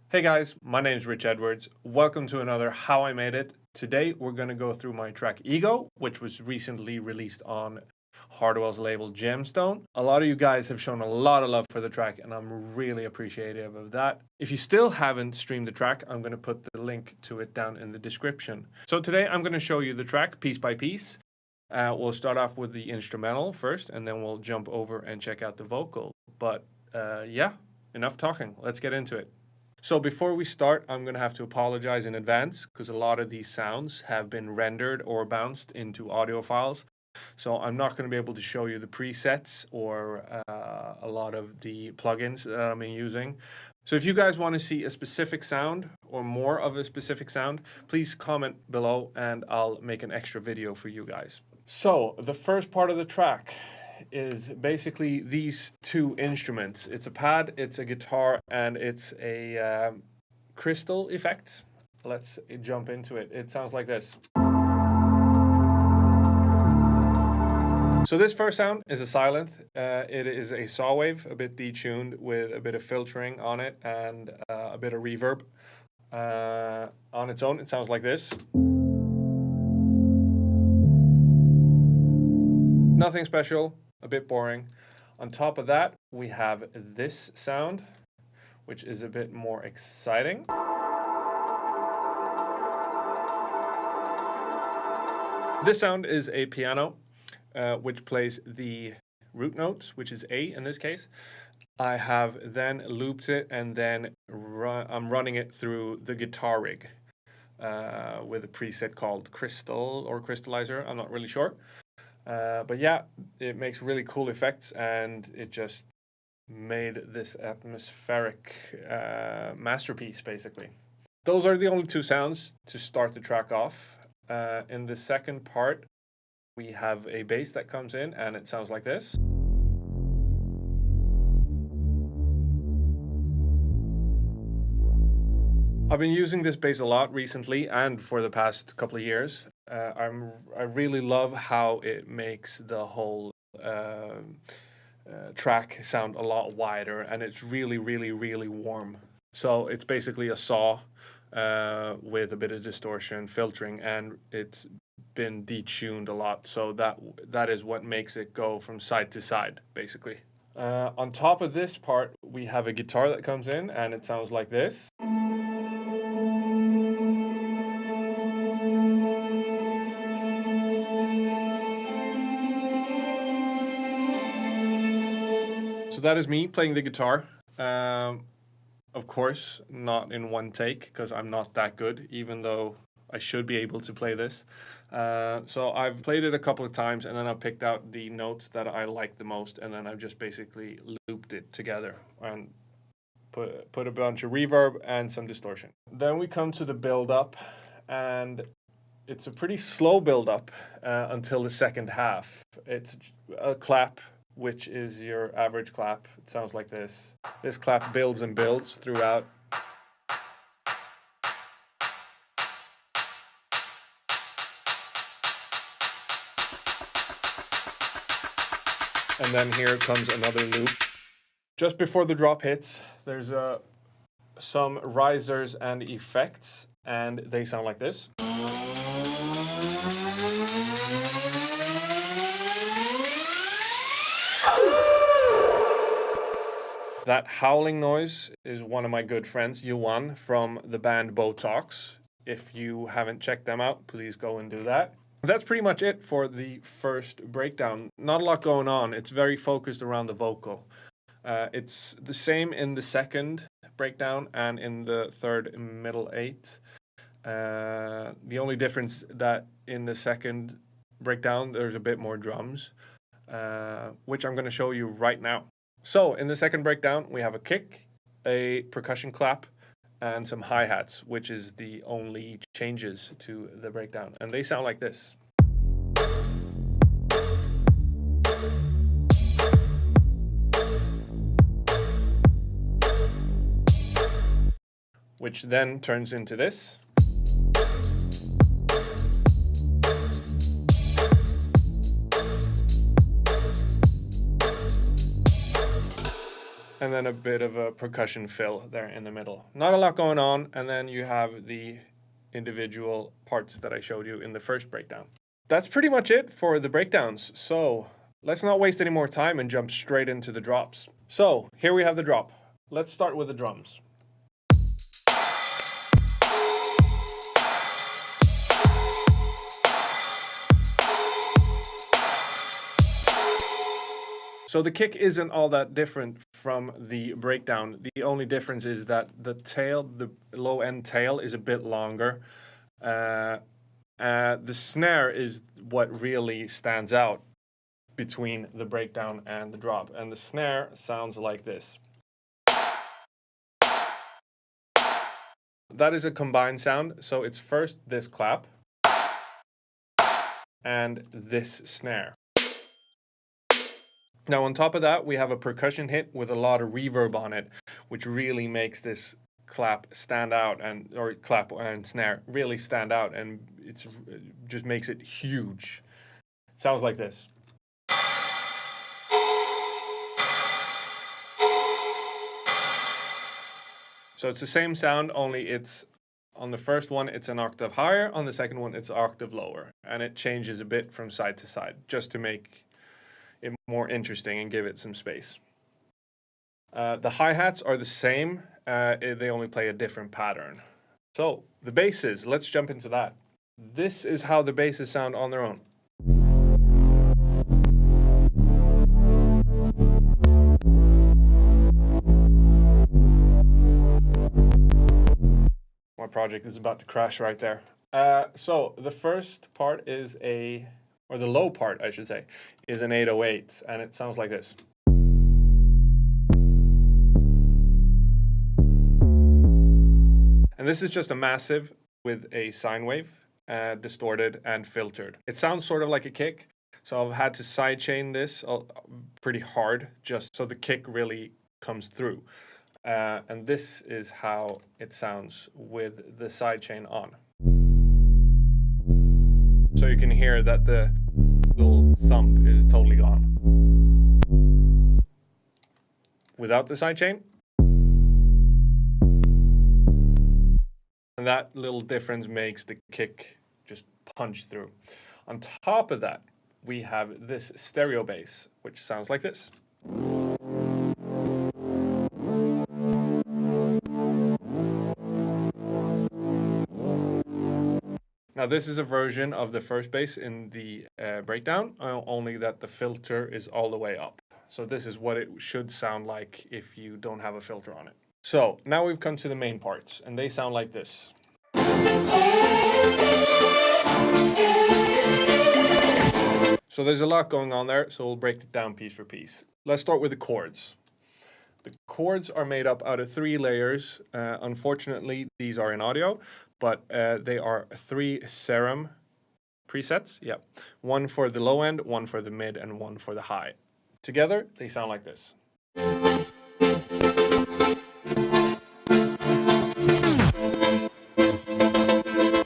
Hey guys, my name is Rich Edwards. Welcome to another How I Made It. Today we're going to go through my track Ego, which was recently released on Hardwell's label Gemstone. A lot of you guys have shown a lot of love for the track and I'm really appreciative of that. If you still haven't streamed the track, I'm going to put the link to it down in the description. So today I'm going to show you the track piece by piece. We'll start off with the instrumental first and then we'll jump over and check out the vocal. But yeah, enough talking. Let's get into it. So before we start, I'm going to have to apologize in advance because a lot of these sounds have been rendered or bounced into audio files. So I'm not going to be able to show you the presets or a lot of the plugins that I'm using. So if you guys want to see a specific sound or more of a specific sound, please comment below and I'll make an extra video for you guys. So the first part of the track is basically these two instruments. It's a pad, it's a guitar, and it's a crystal effect. Let's jump into it. It sounds like this. So this first sound is a Sylenth. It is a saw wave, a bit detuned with a bit of filtering on it and a bit of reverb. On its own, it sounds like this. Nothing special. A bit boring. On top of that, we have this sound, which is a bit more exciting. This sound is a piano, which plays the root note, which is A in this case. I have then looped it and then I'm running it through the guitar rig with a preset called Crystal or Crystallizer. I'm not really sure. But yeah, it makes really cool effects and it just made this atmospheric masterpiece, basically. Those are the only two sounds to start the track off. In the second part, we have a bass that comes in and it sounds like this. I've been using this bass a lot recently and for the past couple of years. I really love how it makes the whole track sound a lot wider and it's really, really, really warm. So it's basically a saw with a bit of distortion, filtering, and it's been detuned a lot. So that is what makes it go from side to side, basically. On top of this part, we have a guitar that comes in and it sounds like this. So that is me playing the guitar. Of course, not in one take because I'm not that good, even though I should be able to play this. So I've played it a couple of times and then I picked out the notes that I like the most and then I've just basically looped it together and put a bunch of reverb and some distortion. Then we come to the build up and it's a pretty slow build up until the second half. It's a clap, which is your average clap. It sounds like this. This clap builds and builds throughout. And then here comes another loop. Just before the drop hits, there's some risers and effects, and they sound like this. That howling noise is one of my good friends, Yuan, from the band Botox. If you haven't checked them out, please go and do that. That's pretty much it for the first breakdown. Not a lot going on. It's very focused around the vocal. It's the same in the second breakdown and in the third middle eight. The only difference that in the second breakdown, there's a bit more drums, which I'm going to show you right now. So in the second breakdown, we have a kick, a percussion clap, and some hi-hats, which is the only changes to the breakdown. And they sound like this. Which then turns into this. and then a bit of a percussion fill there in the middle. Not a lot going on, and then you have the individual parts that I showed you in the first breakdown. That's pretty much it for the breakdowns. So let's not waste any more time and jump straight into the drops. So here we have the drop. Let's start with the drums. So the kick isn't all that different from the breakdown. The only difference is that the tail, the low end tail, is a bit longer. The snare is what really stands out between the breakdown and the drop. And the snare sounds like this. That is a combined sound. So it's first this clap and this snare. Now on top of that, we have a percussion hit with a lot of reverb on it, which really makes this clap stand out, or clap and snare really stand out, and it just makes it huge. It sounds like this. So it's the same sound, only it's on the first one it's an octave higher, on the second one it's an octave lower, and it changes a bit from side to side just to make it more interesting and give it some space. The hi-hats are the same, they only play a different pattern. So the basses, let's jump into that. This is how the basses sound on their own. My project is about to crash right there. So the first part is or the low part, I should say, is an 808, and it sounds like this. And this is just a massive with a sine wave, distorted and filtered. It sounds sort of like a kick, so I've had to sidechain this pretty hard just so the kick really comes through. And this is how it sounds with the sidechain on. So you can hear that the little thump is totally gone. Without the sidechain. And that little difference makes the kick just punch through. On top of that, we have this stereo bass, which sounds like this. Now this is a version of the first bass in the breakdown, only that the filter is all the way up. So this is what it should sound like if you don't have a filter on it. So now we've come to the main parts, and they sound like this. So there's a lot going on there, so we'll break it down piece for piece. Let's start with the chords. The chords are made up out of 3 layers. Unfortunately, these are in audio, but they are 3 serum presets. Yeah, 1 for the low end, 1 for the mid, and 1 for the high. Together, they sound like this.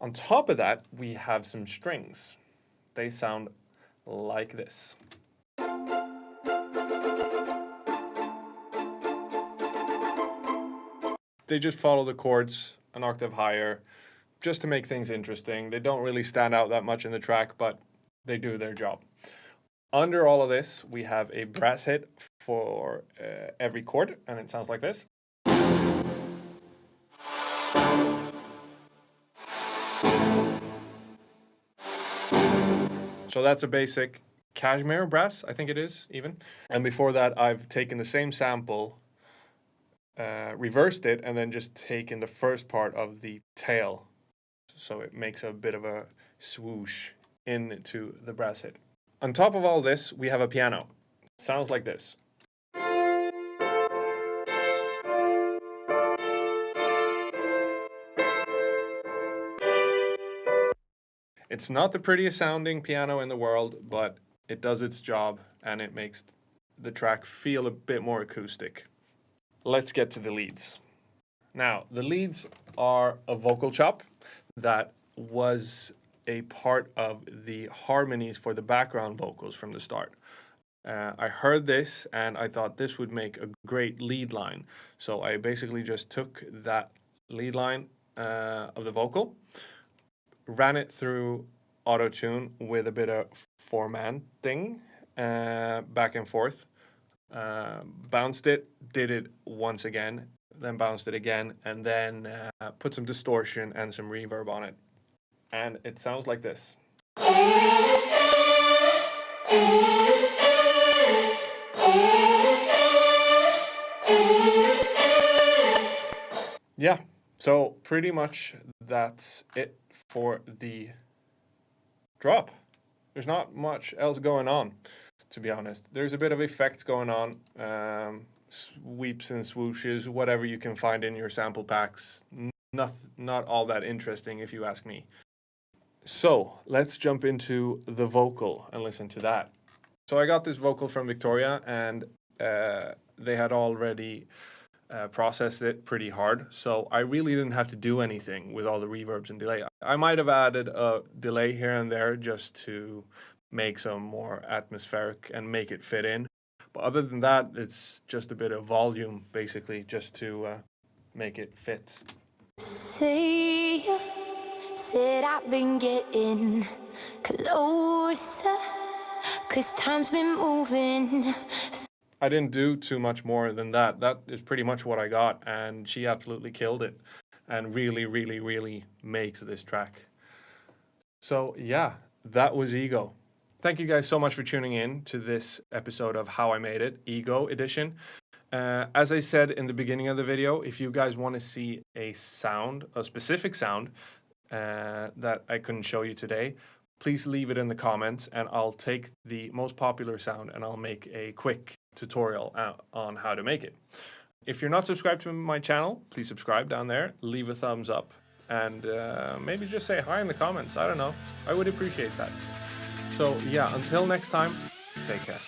On top of that, we have some strings. They sound like this. They just follow the chords an octave higher, just to make things interesting. They don't really stand out that much in the track, but they do their job. Under all of this, we have a brass hit for every chord, and it sounds like this. So that's a basic cashmere brass, I think it is, even. And before that, I've taken the same sample, reversed it, and then just taken the first part of the tail, so it makes a bit of a swoosh into the brass hit. On top of all this, we have a piano. Sounds like this. It's not the prettiest sounding piano in the world, but it does its job, and it makes the track feel a bit more acoustic. Let's get to the leads. Now, the leads are a vocal chop that was a part of the harmonies for the background vocals from the start. I heard this and I thought this would make a great lead line. So I basically just took that lead line of the vocal, ran it through auto-tune with a bit of formatting back and forth, bounced it, did it once again, then bounced it again, and then put some distortion and some reverb on it. And it sounds like this. Yeah, so pretty much that's it for the drop. There's not much else going on, to be honest. There's a bit of effects going on, sweeps and swooshes, whatever you can find in your sample packs. Not all that interesting if you ask me. So let's jump into the vocal and listen to that. So I got this vocal from Victoria, and they had already processed it pretty hard, so I really didn't have to do anything with all the reverbs and delay. I might have added a delay here and there just to make some more atmospheric and make it fit in, but other than that, it's just a bit of volume basically just to make it fit. Say, said I've been getting closer, 'cause time's been moving. I didn't do too much more than that. That is pretty much what I got, and she absolutely killed it and really makes this track. So yeah, that was Ego. Thank you guys so much for tuning in to this episode of How I Made It, Ego edition. As I said in the beginning of the video, if you guys want to see a sound, a specific sound that I couldn't show you today, please leave it in the comments and I'll take the most popular sound and I'll make a quick tutorial on how to make it. If you're not subscribed to my channel, please subscribe down there, leave a thumbs up, and maybe just say hi in the comments. I don't know. I would appreciate that. So yeah, until next time, take care.